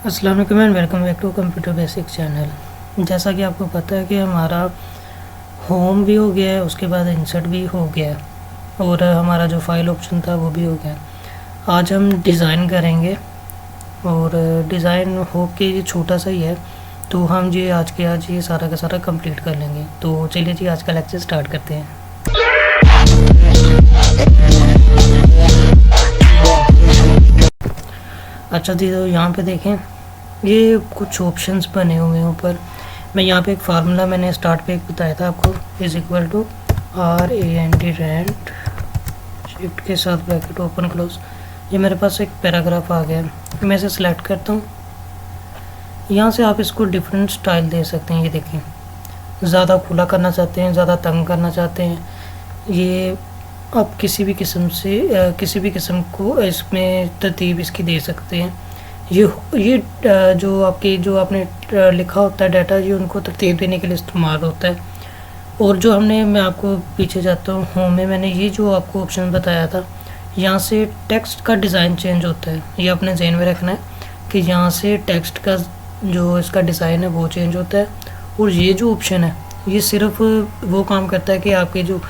अस्सलाम वालेकुम and welcome back to computer basic channel. जैसा कि आपको पता है कि हमारा होम भी हो गया है, उसके बाद इंसर्ट भी हो गया है और हमारा जो फाइल ऑप्शन था वो भी हो गया है। आज हम डिज़ाइन करेंगे और डिज़ाइन हो के ये छोटा सा ही है, तो हम ये आज ये सारा का सारा कंप्लीट कर लेंगे। तो चलिए जी आज का लेक्चर स्टार्ट करते हैं। अच्छा जी, तो यहाँ पे देखें ये कुछ ऑप्शंस बने हुए हैं ऊपर। मैं यहाँ पे एक फार्मूला मैंने स्टार्ट पे एक बताया था आपको, इज़ इक्वल टू RAND रेंट शिफ्ट के साथ ब्रैकेट ओपन क्लोज। ये मेरे पास एक पैराग्राफ आ गया, मैं इसे सिलेक्ट करता हूँ। यहाँ से आप इसको डिफरेंट स्टाइल दे सकते हैं। ये देखें, ज़्यादा खुला करना चाहते हैं, ज़्यादा तंग करना चाहते हैं, ये आप किसी भी किस्म को इसमें तरतीब इसकी दे सकते हैं। ये जो आपने लिखा होता है डाटा, ये उनको तरतीब देने के लिए इस्तेमाल होता है। और जो मैं आपको पीछे जाता हूँ, होम में मैंने ये जो आपको ऑप्शन बताया था, यहाँ से टेक्स्ट का डिज़ाइन चेंज होता है। ये अपने जहन में रखना है कि यहाँ से टेक्स्ट का जो इसका डिज़ाइन है वो चेंज होता है। और ये जो ऑप्शन है ये सिर्फ वो काम करता है कि आपके जो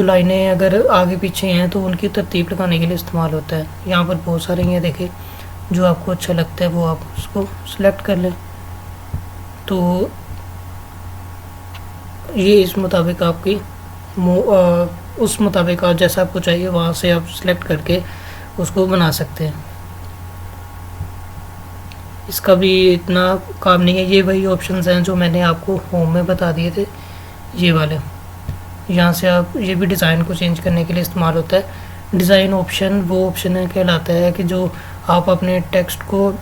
लाइनें अगर आगे पीछे हैं तो उनकी तरतीब लगाने के लिए इस्तेमाल होता है। यहाँ पर बहुत सारे ये देखें, जो आपको अच्छा लगता है वो आप उसको सिलेक्ट कर लें। तो ये इस मुताबिक आपकी उस मुताबिक आप जैसा आपको चाहिए वहाँ से आप सिलेक्ट करके उसको बना सकते हैं। इसका भी इतना काम नहीं है। ये वही ऑप्शंस हैं जो मैंने आपको होम में बता दिए थे, ये वाले। यहाँ से आप ये भी डिज़ाइन को चेंज करने के लिए इस्तेमाल होता है। डिज़ाइन ऑप्शन वो ऑप्शन है कहलाता है कि जो आप अपने टेक्स्ट को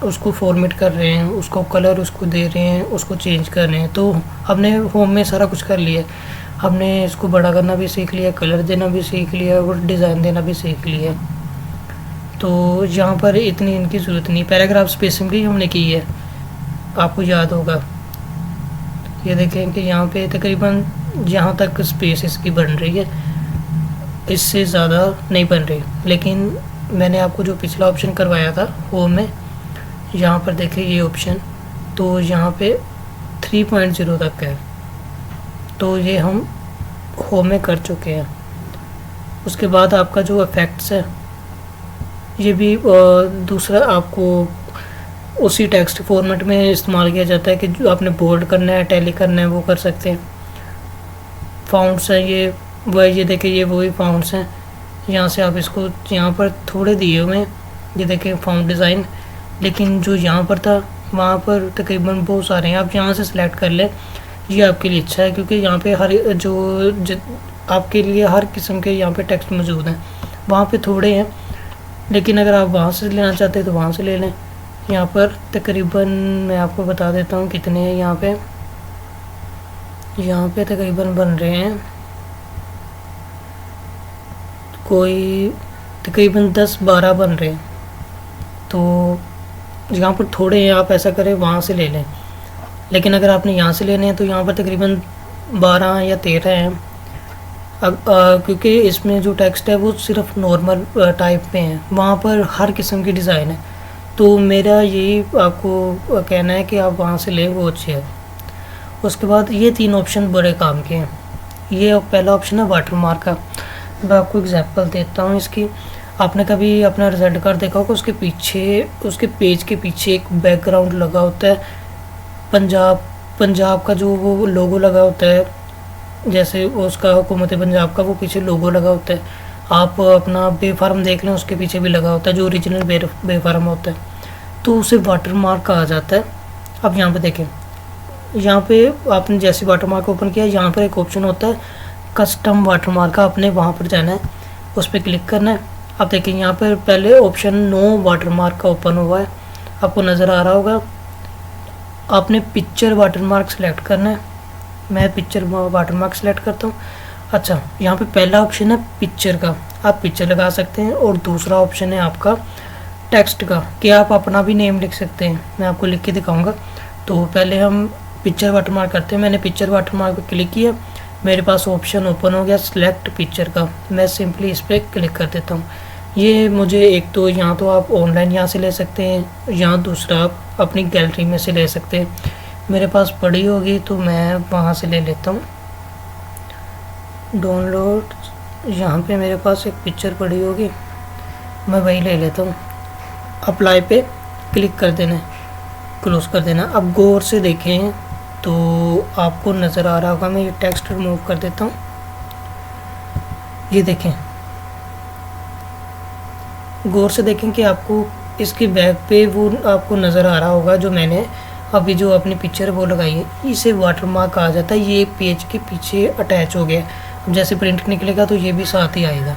उसको फॉर्मेट कर रहे हैं, उसको कलर उसको दे रहे हैं, उसको चेंज कर रहे हैं। तो हमने होम में सारा कुछ कर लिया, हमने इसको बड़ा करना भी सीख लिया, कलर देना भी सीख लिया और डिज़ाइन देना भी सीख लिया। तो यहाँ पर इतनी इनकी ज़रूरत नहीं। पैराग्राफ स्पेसिंग भी हमने की है, आपको याद होगा। ये देखें कि यहाँ पे तकरीबन जहाँ तक स्पेस इसकी बन रही है, इससे ज़्यादा नहीं बन रही। लेकिन मैंने आपको जो पिछला ऑप्शन करवाया था होम में, यहाँ पर देखिए ये ऑप्शन, तो यहाँ पे 3.0 तक है। तो ये हम होम में कर चुके हैं। उसके बाद आपका जो इफ़ेक्ट्स है, ये भी दूसरा आपको उसी टेक्स्ट फॉर्मेट में इस्तेमाल किया जाता है कि जो आपने बोल्ड करना है, टैली करना है, वो कर सकते हैं। फाउंट्स हैं ये देखिए, ये वही फाउंट्स हैं। यहाँ से आप इसको यहाँ पर थोड़े दिए हुए हैं, ये देखें फाउंट डिज़ाइन। लेकिन जो यहाँ पर था वहाँ पर तकरीबन बहुत सारे हैं। आप यहाँ से सिलेक्ट कर लें, ये आपके लिए अच्छा है क्योंकि यहाँ पे आपके लिए हर किस्म के यहाँ पे टेक्स्ट मौजूद हैं। वहाँ पे थोड़े हैं, लेकिन अगर आप वहाँ से लेना चाहते हैं तो वहाँ से ले लें। यहाँ पर तकरीबन मैं आपको बता देता हूँ कितने हैं। यहाँ पे तकरीबन बन रहे हैं कोई तकरीबन 10-12 बन रहे हैं। तो यहाँ पर थोड़े हैं, आप ऐसा करें वहाँ से ले लें। लेकिन अगर आपने यहाँ से लेने हैं तो यहाँ पर तकरीबन 12 या 13 हैं। अब क्योंकि इसमें जो टेक्स्ट है वो सिर्फ नॉर्मल टाइप में है, वहाँ पर हर किस्म की डिज़ाइन है। तो मेरा यही आपको कहना है कि आप वहाँ से लें, वो अच्छे है। उसके बाद ये 3 ऑप्शन बड़े काम के हैं। ये पहला ऑप्शन है वाटरमार्क का। मैं आपको एग्जांपल देता हूँ इसकी। आपने कभी अपना रिजल्ट कार्ड देखा होगा, उसके पेज के पीछे एक बैकग्राउंड लगा होता है, पंजाब का जो वो लोगो लगा होता है, जैसे उसका हुकूमत पंजाब का वो पीछे लोगो लगा होता है। आप अपना बे फार्म देख लें, उसके पीछे भी लगा होता है जो ओरिजिनल बे फार्म होता है, तो उसे वाटरमार्क कहा जाता है। अब यहाँ पे देखें, यहाँ पे आपने जैसे वाटरमार्क ओपन किया, यहाँ पर एक ऑप्शन होता है कस्टम वाटरमार्क का। आपने वहाँ पर जाना है, उस पर क्लिक करना है। अब देखिए यहाँ पर पहले ऑप्शन नो वाटरमार्क का ओपन हुआ है, आपको नज़र आ रहा होगा। आपने पिक्चर वाटरमार्क सेलेक्ट करना है। मैं पिक्चर वाटरमार्क सेलेक्ट करता हूँ। अच्छा, यहाँ पे पहला ऑप्शन है पिक्चर का, आप पिक्चर लगा सकते हैं। और दूसरा ऑप्शन है आपका टेक्स्ट का, कि आप अपना भी नेम लिख सकते हैं। मैं आपको लिख के दिखाऊंगा। तो पहले हम पिक्चर वाटरमार्क करते हैं। मैंने पिक्चर वाटरमार्क पर क्लिक किया, मेरे पास ऑप्शन ओपन हो गया सिलेक्ट पिक्चर का। मैं सिंपली इस पर क्लिक कर देता हूँ। ये मुझे एक तो यहाँ तो आप ऑनलाइन यहाँ से ले सकते हैं, यहाँ दूसरा आप अपनी गैलरी में से ले सकते हैं। मेरे पास पड़ी होगी तो मैं वहाँ से ले लेता हूँ। डाउनलोड, यहाँ पे मेरे पास एक पिक्चर पड़ी होगी, मैं वही ले लेता हूँ। अप्लाई पे क्लिक कर देना, क्लोज कर देना। अब गौर से देखें तो आपको नज़र आ रहा होगा, मैं ये टेक्स्ट रिमूव कर देता हूँ। ये देखें, गौर से देखें कि आपको इसके बैक पे वो आपको नज़र आ रहा होगा जो मैंने अभी जो अपनी पिक्चर वो लगाई है, इसे वाटरमार्क आ जाता है। ये पेज के पीछे अटैच हो गया। अब जैसे प्रिंट निकलेगा तो ये भी साथ ही आएगा,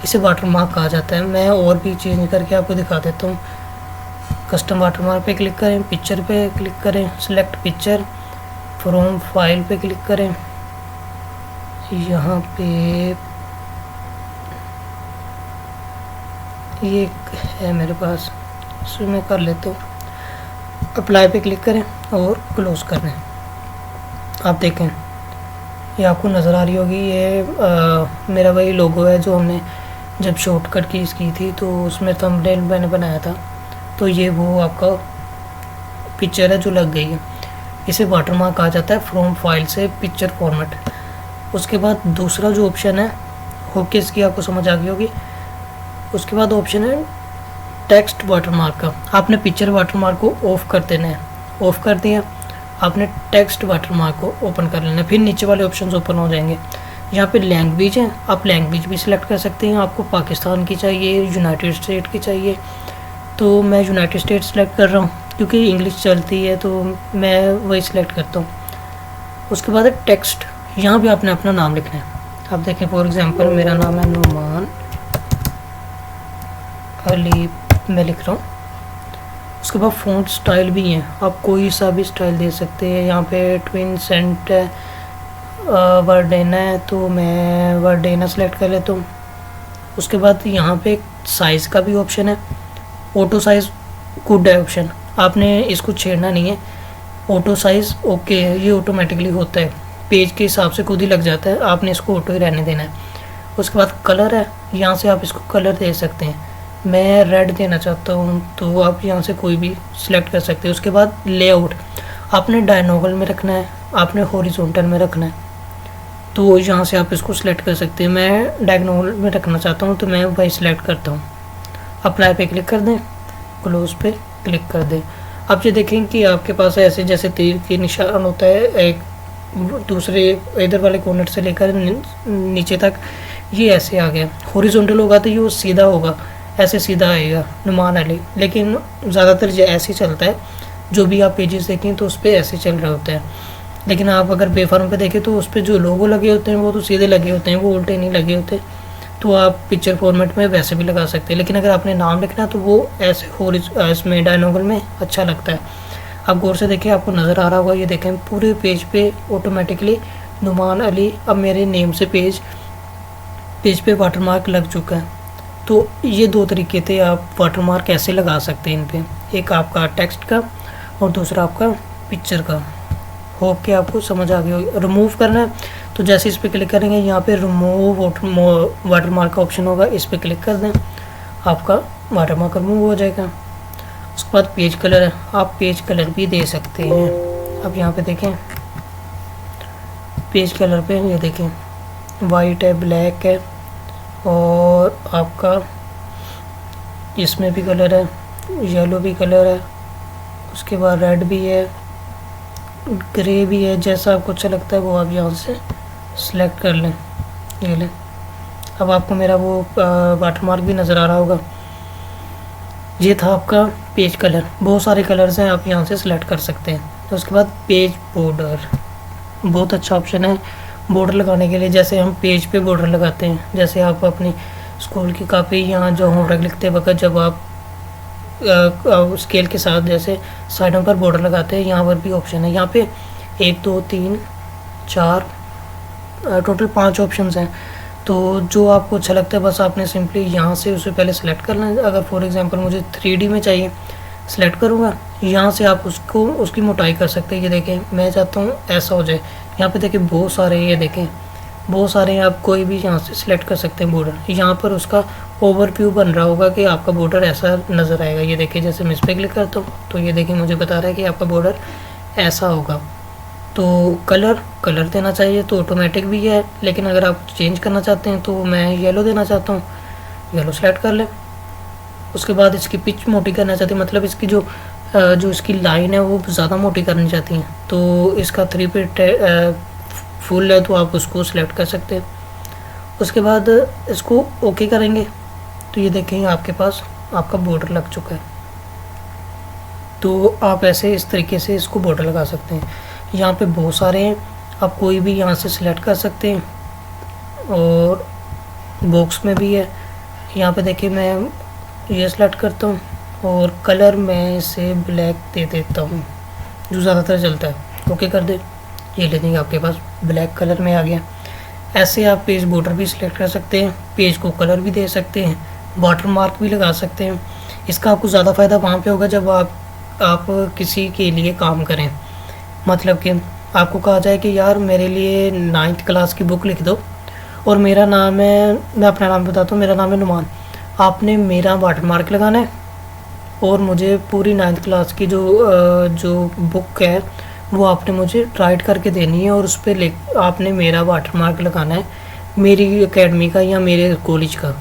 इसे वाटरमार्क आ जाता है। मैं और भी चेंज करके आपको दिखा देता हूँ। कस्टम वाटरमार्क पे क्लिक करें, पिक्चर पे क्लिक करें, सिलेक्ट पिक्चर, फ्रॉम फाइल पे क्लिक करें। यहाँ पे ये है मेरे पास, इसमें मैं कर लेता हूँ। अप्लाई पे क्लिक करें और क्लोज कर दें। आप देखें ये आपको नज़र आ रही होगी, ये मेरा वही लोगो है जो हमने जब शॉर्टकट कीज़ की थी तो उसमें थंबनेल मैंने बनाया था। तो ये वो आपका पिक्चर है जो लग गई है। इसे वाटरमार्क आ जाता है फ्रॉम फाइल से पिक्चर फॉर्मेट। उसके बाद दूसरा जो ऑप्शन है, होके इसकी आपको समझ आ गई होगी। उसके बाद ऑप्शन है टेक्स्ट वाटरमार्क का। आपने पिक्चर वाटरमार्क को ऑफ़ कर देना है। ऑफ़ कर दिया, आपने टेक्स्ट वाटरमार्क को ओपन कर लेना है। फिर नीचे वाले ऑप्शंस ओपन हो जाएंगे। यहाँ पे लैंग्वेज है, आप लैंग्वेज भी सिलेक्ट कर सकते हैं। आपको पाकिस्तान की चाहिए, यूनाइटेड स्टेट की चाहिए, तो मैं यूनाइटेड स्टेट सेलेक्ट कर रहा हूँ क्योंकि इंग्लिश चलती है तो मैं वही सिलेक्ट करता हूँ। उसके बाद है टेक्स्ट, यहाँ भी आपने अपना नाम लिखना है। आप देखें फॉर एग्जांपल मेरा नाम है नुमान अली, मैं लिख रहा हूँ। उसके बाद फ़ॉन्ट स्टाइल भी है, आप कोई सा भी स्टाइल दे सकते हैं। यहाँ पे ट्विन सेंट है, वर्डेना है, तो मैं वर्डेना सेलेक्ट कर लेता हूँ। उसके बाद यहाँ पे साइज़ का भी ऑप्शन है, ऑटो साइज़ गुड है ऑप्शन, आपने इसको छेड़ना नहीं है। ऑटो साइज़ ओके है, ये ऑटोमेटिकली होता है, पेज के हिसाब से खुद ही लग जाता है, आपने इसको ऑटो ही रहने देना है। उसके बाद कलर है, यहाँ से आप इसको कलर दे सकते हैं। मैं रेड देना चाहता हूँ तो आप यहाँ से कोई भी सिलेक्ट कर सकते हैं। उसके बाद लेआउट, आपने डायगोनल में रखना है, आपने हॉरिजॉन्टल में रखना है, तो यहाँ से आप इसको सिलेक्ट कर सकते हैं। मैं डायगोनल में रखना चाहता हूँ तो मैं वही सिलेक्ट करता हूँ। अप्लाई पे क्लिक कर दें, क्लोज पे क्लिक कर दें। आप ये देखें कि आपके पास ऐसे जैसे तीर के निशान होता है, एक दूसरे इधर वाले कॉर्नर से लेकर नीचे तक ये ऐसे आ गया। हॉरिजॉन्टल होगा तो ये वो सीधा होगा, ऐसे सीधा आएगा नुमान अली, लेकिन ज़्यादातर ये ऐसे ही चलता है। जो भी आप पेजेस देखें तो उस पर ऐसे चल रहा होता है, लेकिन आप अगर बेफार्म पे देखें तो उस पर जो लोगो लगे होते हैं वो तो सीधे लगे होते हैं, वो उल्टे नहीं लगे होते। तो आप पिक्चर फॉर्मेट में वैसे भी लगा सकते हैं, लेकिन अगर आपने नाम लिखना तो वो ऐसे इसमें डायगोनल में अच्छा लगता है। आप गौर से देखें, आपको नज़र आ रहा होगा, ये देखें पूरे पेज पे ऑटोमेटिकली नुमान अली, अब मेरे नेम से पेज पे वाटरमार्क लग चुका है। तो ये दो तरीके थे आप वाटरमार्क कैसे लगा सकते हैं इन पे, एक आपका टेक्स्ट का और दूसरा आपका पिक्चर का। होप कि आपको समझ आ गई होगी। रिमूव करना है तो जैसे इस पर क्लिक करेंगे, यहाँ पे रिमूव वाटरमार्क का ऑप्शन होगा, इस पर क्लिक कर दें, आपका वाटरमार्क रिमूव हो जाएगा। उसके बाद पेज कलर है, आप पेज कलर भी दे सकते हैं। अब यहाँ पे देखें पेज कलर पे, ये देखें वाइट है, ब्लैक है, और आपका इसमें भी कलर है, येलो भी कलर है, उसके बाद रेड भी है, ग्रे भी है। जैसा आपको अच्छा लगता है वो आप यहाँ से सिलेक्ट कर लें। ये लें, अब आपको मेरा वो वाटरमार्क भी नज़र आ रहा होगा। ये था आपका पेज कलर, बहुत सारे कलर्स हैं, आप यहाँ से सिलेक्ट कर सकते हैं। तो उसके बाद पेज बॉर्डर, बहुत अच्छा ऑप्शन है बॉर्डर लगाने के लिए। जैसे हम पेज पे बॉर्डर लगाते हैं, जैसे आप अपनी स्कूल की कापी यहाँ जो होमवर्क लिखते वक्त जब आप स्केल के साथ जैसे साइडों पर बॉर्डर लगाते हैं, यहाँ पर भी ऑप्शन है। यहाँ पे 1 2 3 4 टोटल 5 ऑप्शंस हैं। तो जो आपको अच्छा लगता है बस आपने सिंपली यहाँ से उसे पहले सेलेक्ट करना है। अगर फॉर एग्जांपल मुझे 3D में चाहिए, सेलेक्ट करूँगा, यहाँ से आप उसको उसकी मोटाई कर सकते हैं। ये देखें मैं चाहता हूँ ऐसा हो जाए, यहाँ पे देखें बहुत सारे, ये देखें बहुत सारे हैं, आप कोई भी यहाँ से सिलेक्ट कर सकते हैं बॉर्डर। यहाँ पर उसका ओवरव्यू बन रहा होगा कि आपका बॉर्डर ऐसा नज़र आएगा। ये देखिए, जैसे मैं इस पर क्लिक करता हूँ तो ये देखिए मुझे बता रहा है कि आपका बॉर्डर ऐसा होगा। तो कलर देना चाहिए तो ऑटोमेटिक भी है, लेकिन अगर आप चेंज करना चाहते हैं तो मैं येलो देना चाहता हूँ, येलो सेलेक्ट कर लें। उसके बाद इसकी पिच मोटी करना चाहती हूँ, मतलब इसकी जो इसकी लाइन है वो ज़्यादा मोटी करनी चाहती हैं, तो इसका 3 फीट फुल है तो आप उसको सिलेक्ट कर सकते हैं। उसके बाद इसको ओके करेंगे तो ये देखेंगे आपके पास आपका बॉर्डर लग चुका है। तो आप ऐसे इस तरीके से इसको बॉर्डर लगा सकते हैं। यहाँ पे बहुत सारे हैं, आप कोई भी यहाँ से सिलेक्ट कर सकते हैं, और बॉक्स में भी है। यहाँ पे देखिए मैं ये सिलेक्ट करता हूँ और कलर मैं इसे ब्लैक दे देता हूँ जो ज़्यादातर चलता है। ओके कर दे, ये ले देंगे आपके पास ब्लैक कलर में आ गया। ऐसे आप पेज बॉर्डर भी सिलेक्ट कर सकते हैं, पेज को कलर भी दे सकते हैं, वाटर मार्क भी लगा सकते हैं। इसका आपको ज़्यादा फ़ायदा वहाँ पे होगा जब आप किसी के लिए काम करें, मतलब कि आपको कहा जाए कि यार मेरे लिए 9th क्लास की बुक लिख दो, और मेरा नाम है, मैं अपना नाम बताता हूँ, मेरा नाम है नुमान। आपने मेरा वाटर मार्क लगाना है और मुझे पूरी 9th क्लास की जो बुक है वो आपने मुझे राइट करके देनी है, और उस पर आपने मेरा वाटर मार्क लगाना है, मेरी एकेडमी का या मेरे कॉलेज का।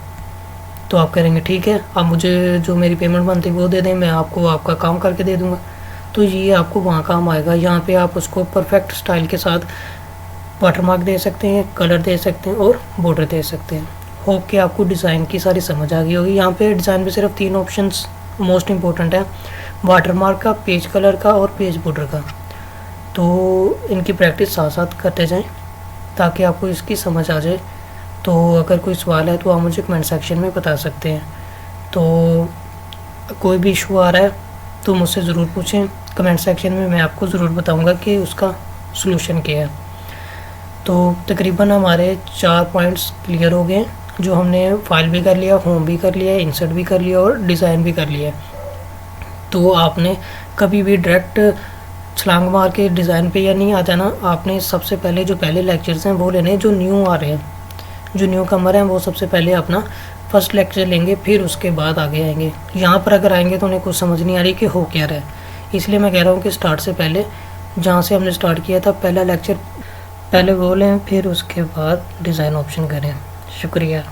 तो आप करेंगे ठीक है, आप मुझे जो मेरी पेमेंट बनती है वो दे दें, मैं आपको आपका काम करके दे दूँगा। तो ये आपको वहाँ काम आएगा। यहाँ पे आप उसको परफेक्ट स्टाइल के साथ वाटर मार्क दे सकते हैं, कलर दे सकते हैं और बॉर्डर दे सकते हैं। होप कि आपको डिज़ाइन की सारी समझ आ गई होगी। यहाँ पे डिज़ाइन में सिर्फ 3 ऑप्शंस मोस्ट इंपॉर्टेंट है, वाटर मार्क का, पेज कलर का और पेज बॉर्डर का। तो इनकी प्रैक्टिस साथ साथ करते जाएं ताकि आपको इसकी समझ आ जाए। तो अगर कोई सवाल है तो आप मुझे कमेंट सेक्शन में बता सकते हैं। तो कोई भी इशू आ रहा है तो मुझसे ज़रूर पूछें कमेंट सेक्शन में, मैं आपको ज़रूर बताऊंगा कि उसका सलूशन क्या है। तो तकरीबन हमारे 4 पॉइंट्स क्लियर हो गए, जो हमने फाइल भी कर लिया, होम भी कर लिया, इंसर्ट भी कर लिया और डिज़ाइन भी कर लिया। तो आपने कभी भी डायरेक्ट छलांग मार के डिज़ाइन पे या नहीं आ जाना। आपने सबसे पहले जो पहले लेक्चर्स हैं वो लेने, जो न्यू आ रहे हैं, जो न्यू कमर हैं वो सबसे पहले अपना फर्स्ट लेक्चर लेंगे, फिर उसके बाद आगे आएंगे। यहाँ पर अगर आएंगे तो उन्हें कुछ समझ नहीं आ रही कि हो क्या रहा है, इसलिए मैं कह रहा हूँ कि स्टार्ट से पहले जहाँ से हमने स्टार्ट किया था पहला लेक्चर पहले वो लें, फिर उसके बाद डिज़ाइन ऑप्शन करें। शुक्रिया।